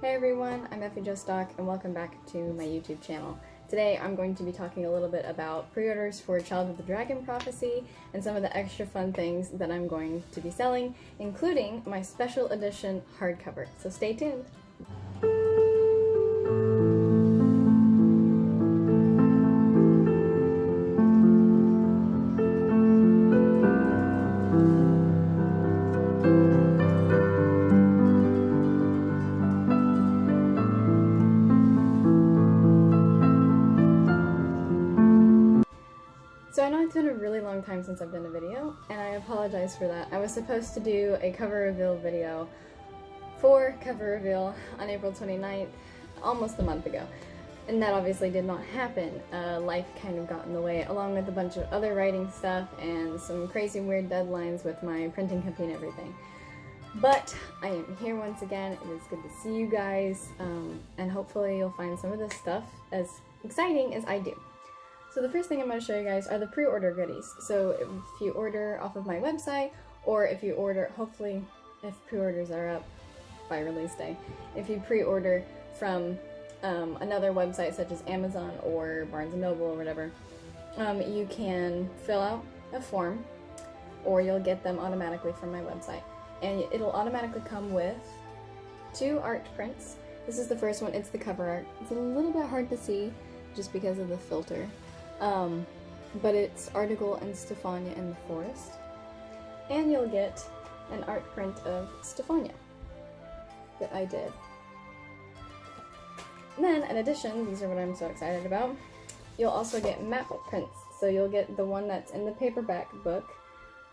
Hey everyone, I'm Effie Jo Stock and welcome back to my YouTube channel. Today I'm going to be talking a little bit about pre-orders for Child of the Dragon Prophecy and some of the extra fun things that I'm going to be selling, including my special edition hardcover. So stay tuned! So I know it's been a really long time since I've done a video, and I apologize for that. I was supposed to do a cover reveal video for cover reveal on April 29th, almost a month ago. And that obviously did not happen. Life kind of got in the way, along with a bunch of other writing stuff and some crazy weird deadlines with my printing company and everything. But I am here once again. It is good to see you guys, and hopefully you'll find some of this stuff as exciting as I do. So the first thing I'm going to show you guys are the pre-order goodies. So if you order off of my website, or if you order, hopefully if pre-orders are up by release day, if you pre-order from another website such as Amazon or Barnes & Noble or whatever, you can fill out a form, or you'll get them automatically from my website. And it'll automatically come with 2 art prints. This is the first one, it's the cover art. It's a little bit hard to see just because of the filter. But it's Article and Stefania in the Forest. And you'll get an art print of Stefania that I did. And then, in addition, these are what I'm so excited about, you'll also get map prints. So you'll get the one that's in the paperback book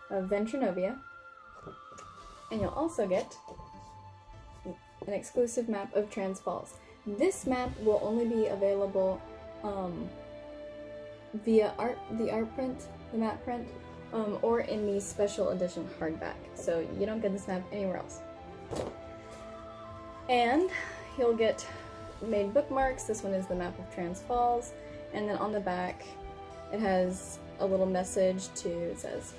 of Ventrinovia. And you'll also get an exclusive map of Trans Falls. This map will only be available via the map print, or in the special edition hardback. So you don't get this map anywhere else. And you'll get made bookmarks. This one is the map of Trans Falls, and then on the back it has a little message it says,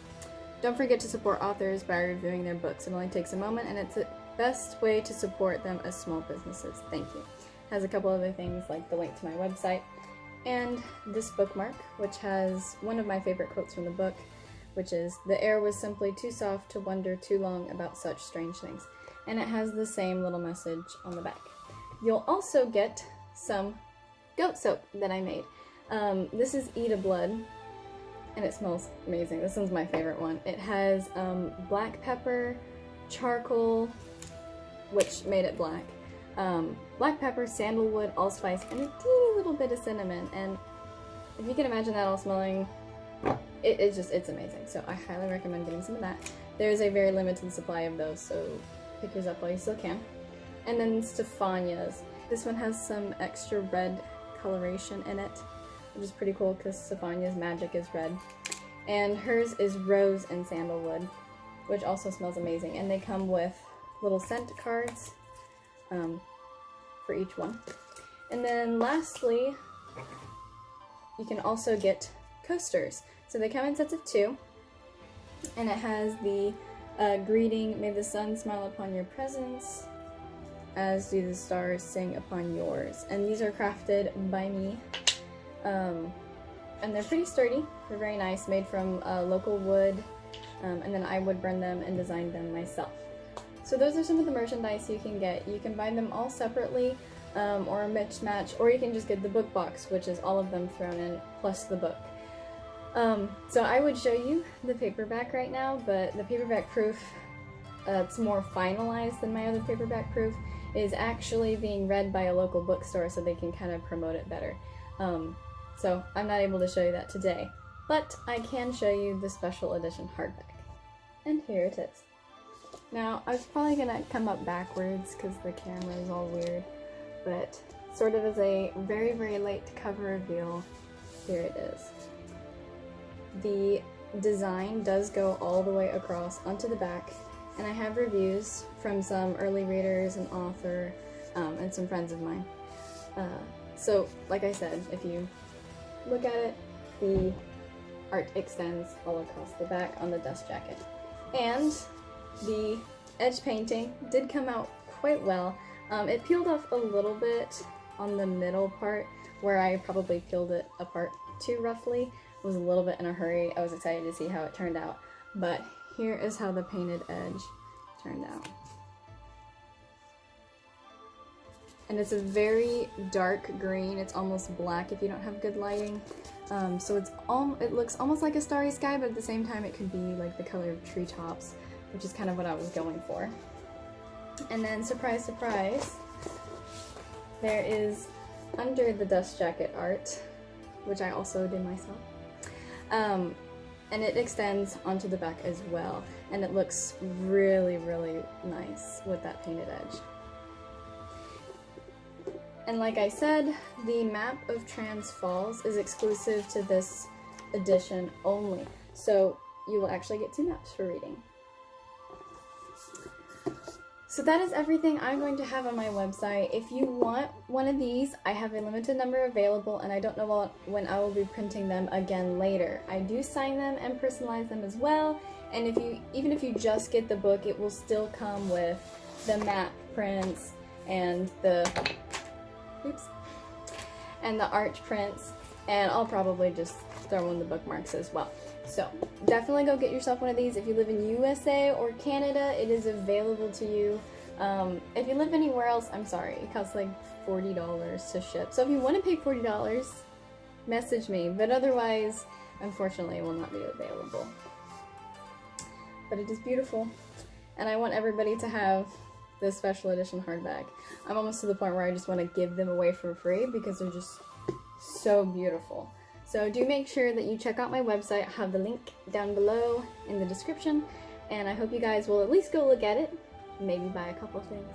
"Don't forget to support authors by reviewing their books. It only takes a moment, and it's the best way to support them as small businesses. Thank you." It has a couple other things like the link to my website. And this bookmark, which has one of my favorite quotes from the book, which is, "The air was simply too soft to wonder too long about such strange things." And it has the same little message on the back. You'll also get some goat soap that I made. This is Eat a Blood, and it smells amazing. This one's my favorite one. It has black pepper, charcoal, which made it black, black pepper, sandalwood, allspice, and a teeny little bit of cinnamon. And if you can imagine that all smelling, it's amazing. So I highly recommend getting some of that. There's a very limited supply of those, so pick yours up while you still can. And then Stefania's. This one has some extra red coloration in it, which is pretty cool because Stefania's magic is red. And hers is rose and sandalwood, which also smells amazing. And they come with little scent cards for each one. And then lastly, you can also get coasters. So they come in sets of 2, and it has the greeting, "May the sun smile upon your presence, as do the stars sing upon yours." And these are crafted by me, and they're pretty sturdy. They're very nice, made from local wood, and then I would burn them and design them myself. So those are some of the merchandise you can get. You can buy them all separately, or a match, or you can just get the book box, which is all of them thrown in, plus the book. So I would show you the paperback right now, but the paperback proof, it's more finalized than my other paperback proof, is actually being read by a local bookstore, so they can kind of promote it better. So I'm not able to show you that today, but I can show you the special edition hardback. And here it is. Now, I was probably gonna come up backwards because the camera is all weird, but sort of as a very, very late cover reveal, here it is. The design does go all the way across onto the back, and I have reviews from some early readers, an author, and some friends of mine. So, like I said, if you look at it, the art extends all across the back on the dust jacket. And the edge painting did come out quite well. It peeled off a little bit on the middle part where I probably peeled it apart too roughly. I was a little bit in a hurry. I was excited to see how it turned out. But here is how the painted edge turned out. And it's a very dark green. It's almost black if you don't have good lighting. So it looks almost like a starry sky, but at the same time it could be like the color of treetops, which is kind of what I was going for. And then, surprise, surprise, there is under the dust jacket art, which I also did myself. And it extends onto the back as well. And it looks really, really nice with that painted edge. And like I said, the map of Trans Falls is exclusive to this edition only. So you will actually get 2 maps for reading. So that is everything I'm going to have on my website. If you want one of these, I have a limited number available, and I don't know when I will be printing them again later. I do sign them and personalize them as well, and even if you just get the book, it will still come with the map prints and the art prints, and I'll probably just throw in the bookmarks as well. So definitely go get yourself one of these. If you live in USA or Canada, it is available to you. If you live anywhere else, I'm sorry, it costs like $40 to ship. So if you want to pay $40, message me, but otherwise, unfortunately, it will not be available. But it is beautiful, and I want everybody to have this special edition hardback. I'm almost to the point where I just want to give them away for free because they're just so beautiful. So do make sure that you check out my website. I have the link down below in the description, and I hope you guys will at least go look at it, maybe buy a couple things.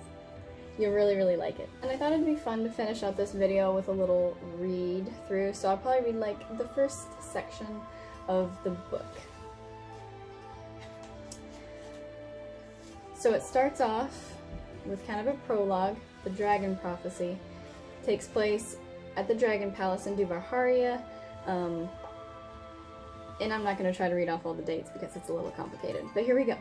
You'll really, really like it. And I thought it'd be fun to finish out this video with a little read through, so I'll probably read like the first section of the book. So it starts off with kind of a prologue. The dragon prophecy takes place at the Dragon Palace in Duvarharia. And I'm not going to try to read off all the dates because it's a little complicated, but here we go.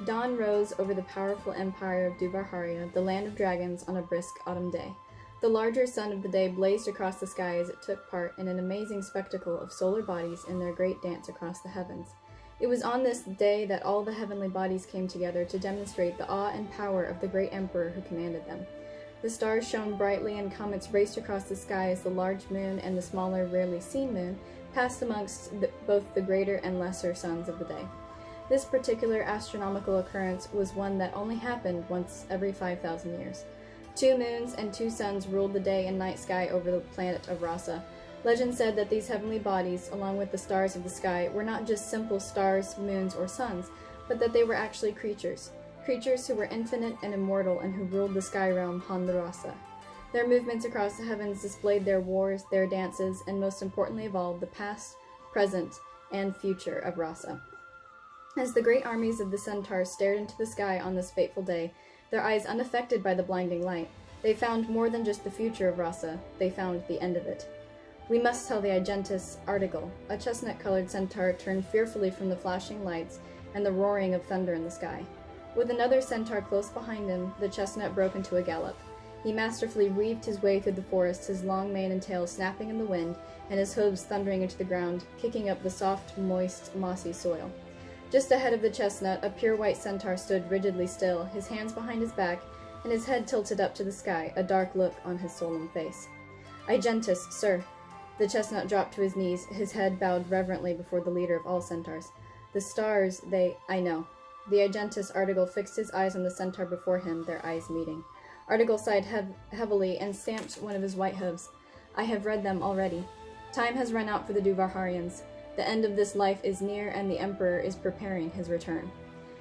Dawn rose over the powerful empire of Duvarharia, the land of dragons, on a brisk autumn day. The larger sun of the day blazed across the sky as it took part in an amazing spectacle of solar bodies in their great dance across the heavens. It was on this day that all the heavenly bodies came together to demonstrate the awe and power of the great emperor who commanded them. The stars shone brightly and comets raced across the sky as the large moon and the smaller, rarely seen moon passed amongst both the greater and lesser suns of the day. This particular astronomical occurrence was one that only happened once every 5,000 years. 2 moons and 2 suns ruled the day and night sky over the planet of Rasa. Legend said that these heavenly bodies, along with the stars of the sky, were not just simple stars, moons, or suns, but that they were actually creatures who were infinite and immortal and who ruled the sky realm Rasa. Their movements across the heavens displayed their wars, their dances, and most importantly of all, the past, present, and future of Rasa. As the great armies of the centaurs stared into the sky on this fateful day, their eyes unaffected by the blinding light, they found more than just the future of Rasa, they found the end of it. We must tell the Agentis Article, a chestnut-colored centaur turned fearfully from the flashing lights and the roaring of thunder in the sky. With another centaur close behind him, the chestnut broke into a gallop. He masterfully weaved his way through the forest, his long mane and tail snapping in the wind, and his hooves thundering into the ground, kicking up the soft, moist, mossy soil. Just ahead of the chestnut, a pure white centaur stood rigidly still, his hands behind his back, and his head tilted up to the sky, a dark look on his solemn face. Agentis, sir. The chestnut dropped to his knees, his head bowed reverently before the leader of all centaurs. The stars, I know. The Agentis Article fixed his eyes on the centaur before him, their eyes meeting. Article sighed heavily and stamped one of his white hooves. I have read them already. Time has run out for the Duvarharians. The end of this life is near, and the Emperor is preparing his return.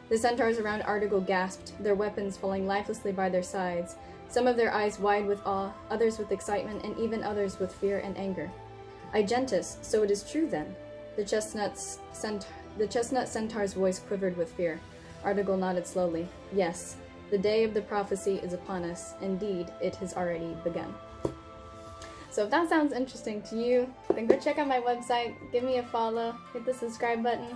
The centaurs around Article gasped, their weapons falling lifelessly by their sides, some of their eyes wide with awe, others with excitement, and even others with fear and anger. Agentis, so it is true then? The chestnut centaur's voice quivered with fear. Article nodded slowly. Yes, the day of the prophecy is upon us. Indeed, it has already begun. So if that sounds interesting to you, then go check out my website, give me a follow, hit the subscribe button,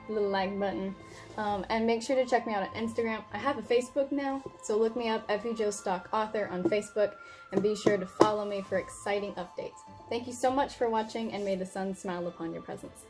little like button. And make sure to check me out on Instagram. I have a Facebook now, so look me up, FU Stock Author on Facebook, and be sure to follow me for exciting updates. Thank you so much for watching, and may the sun smile upon your presence.